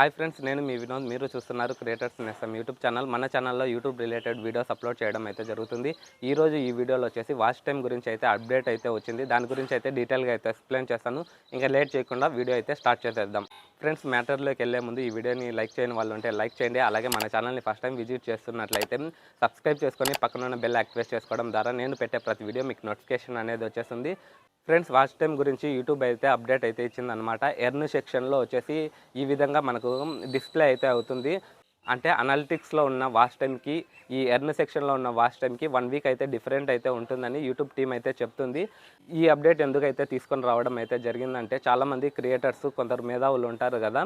Hi friends, నేను మీ వినోద్. మీరు చూస్తున్నారు క్రియేటర్స్ నేస్తం యూట్యూబ్ ఛానల్. మన ఛానల్లో యూట్యూబ్ రిలేటెడ్ వీడియోస్ అప్లోడ్ చేయడం అయితే జరుగుతుంది. ఈరోజు ఈ వీడియోలో వచ్చేసి వాచ్ టైం గురించి అయితే అప్డేట్ అయితే వచ్చింది. దాని గురించి అయితే డీటెయిల్గా అయితే ఎక్స్ప్లెయిన్ చేస్తాను. ఇంకా లేట్ చేయకుండా వీడియో అయితే స్టార్ట్ చేసేద్దాం. ఫ్రెండ్స్, మ్యాటర్లోకి వెళ్ళే ముందు ఈ వీడియోని లైక్ చేయని వాళ్ళు ఉంటే లైక్ చేయండి. అలాగే మన ఛానల్ని ఫస్ట్ టైం విజిట్ చేస్తున్నట్లయితే సబ్స్క్రైబ్ చేసుకొని పక్కన ఉన్న బెల్ యాక్టివేట్ చేసుకోవడం ద్వారా నేను పెట్టే ప్రతి వీడియో మీకు నోటిఫికేషన్ అనేది వచ్చేస్తుంది. ఫ్రెండ్స్, వాచ్ టైం గురించి యూట్యూబ్ అయితే అప్డేట్ అయితే ఇచ్చిందనమాట. ఎర్న్ సెక్షన్లో వచ్చేసి ఈ విధంగా మనకు డిస్ప్లే అయితే అవుతుంది. అంటే అనాలిటిక్స్లో ఉన్న వాచ్ టైంకి ఈ ఎర్న్ సెక్షన్లో ఉన్న వాచ్ టైంకి 1 వీక్ అయితే డిఫరెంట్ అయితే ఉంటుందని యూట్యూబ్ టీం అయితే చెప్తుంది. ఈ అప్డేట్ ఎందుకైతే తీసుకొని రావడం అయితే జరిగిందంటే, చాలామంది క్రియేటర్స్ కొందరు మేధావులు ఉంటారు కదా,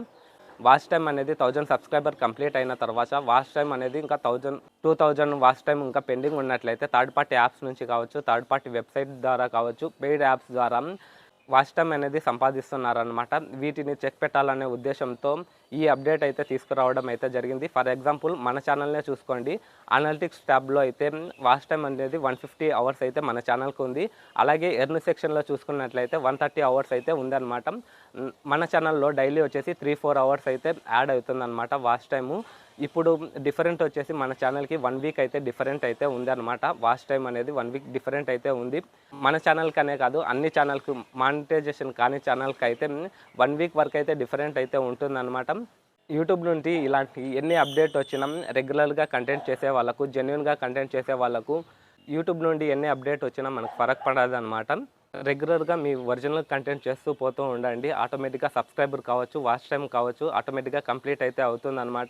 వాచ్ టైం అనేది 1000 సబ్స్క్రైబర్ కంప్లీట్ అయిన తర్వాత వాచ్ టైం అనేది ఇంకా 2000 వాచ్ టైం ఇంకా పెండింగ్ ఉన్నట్లయితే థర్డ్ పార్టీ యాప్స్ నుంచి కావచ్చు, థర్డ్ పార్టీ వెబ్సైట్ ద్వారా కావచ్చు, పెయిడ్ యాప్స్ ద్వారా వాచ్ టైం అనేది సంపాదిస్తున్నారనమాట. వీటిని చెక్ పెట్టాలనే ఉద్దేశంతో ఈ అప్డేట్ అయితే తీసుకురావడం అయితే జరిగింది. ఫర్ ఎగ్జాంపుల్ మన ఛానల్నే చూసుకోండి. అనలిటిక్స్ ట్యాబ్లో అయితే వాచ్ టైం అనేది 150 అవర్స్ అయితే మన ఛానల్కి ఉంది. అలాగే ఎర్న్ సెక్షన్లో చూసుకున్నట్లయితే 130 అవర్స్ అయితే ఉందన్నమాట. మన ఛానల్లో డైలీ వచ్చేసి 3-4 అవర్స్ అయితే యాడ్ అవుతుందన్నమాట వాచ్ టైము. ఇప్పుడు డిఫరెంట్ వచ్చేసి మన ఛానల్కి 1 వీక్ అయితే డిఫరెంట్ అయితే ఉంది అనమాట. వాచ్ టైం అనేది 1 వీక్ డిఫరెంట్ అయితే ఉంది. మన ఛానల్కి అనే కాదు, అన్ని ఛానల్కి, మానిటైజేషన్ కాని ఛానల్కి అయితే 1 వీక్ వరకు అయితే డిఫరెంట్ అయితే ఉంటుందన్నమాట. యూట్యూబ్ నుండి ఇలాంటి ఎన్ని అప్డేట్ వచ్చినా రెగ్యులర్గా కంటెంట్ చేసే వాళ్ళకు, జెన్యున్గా కంటెంట్ చేసే వాళ్ళకు యూట్యూబ్ నుండి ఎన్ని అప్డేట్ వచ్చినా మనకు ఫరక్ పడదు అనమాట. రెగ్యులర్గా మీ ఒరిజినల్ కంటెంట్ చేస్తూ పోతూ ఉండండి. ఆటోమేటిక్గా సబ్స్క్రైబర్ కావచ్చు, వాచ్ టైం కావచ్చు, ఆటోమేటిక్గా కంప్లీట్ అయితే అవుతుందన్నమాట.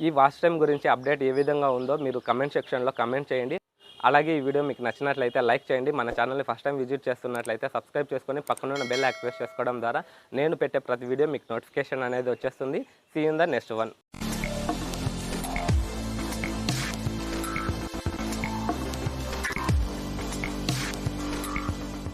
ఈ వాచ్ టైం గురించి అప్డేట్ ఏ విధంగా ఉందో మీరు కమెంట్ సెక్షన్లో కమెంట్ చేయండి. అలాగే ఈ వీడియో మీకు నచ్చినట్లయితే లైక్ చేయండి. మన ఛానల్ని ఫస్ట్ టైం విజిట్ చేస్తున్నట్లయితే సబ్స్క్రైబ్ చేసుకొని పక్కన ఉన్న బెల్ యాక్టివేట్ చేసుకోవడం ద్వారా నేను పెట్టే ప్రతి వీడియో మీకు నోటిఫికేషన్ అనేది వచ్చేస్తుంది. See in the next one.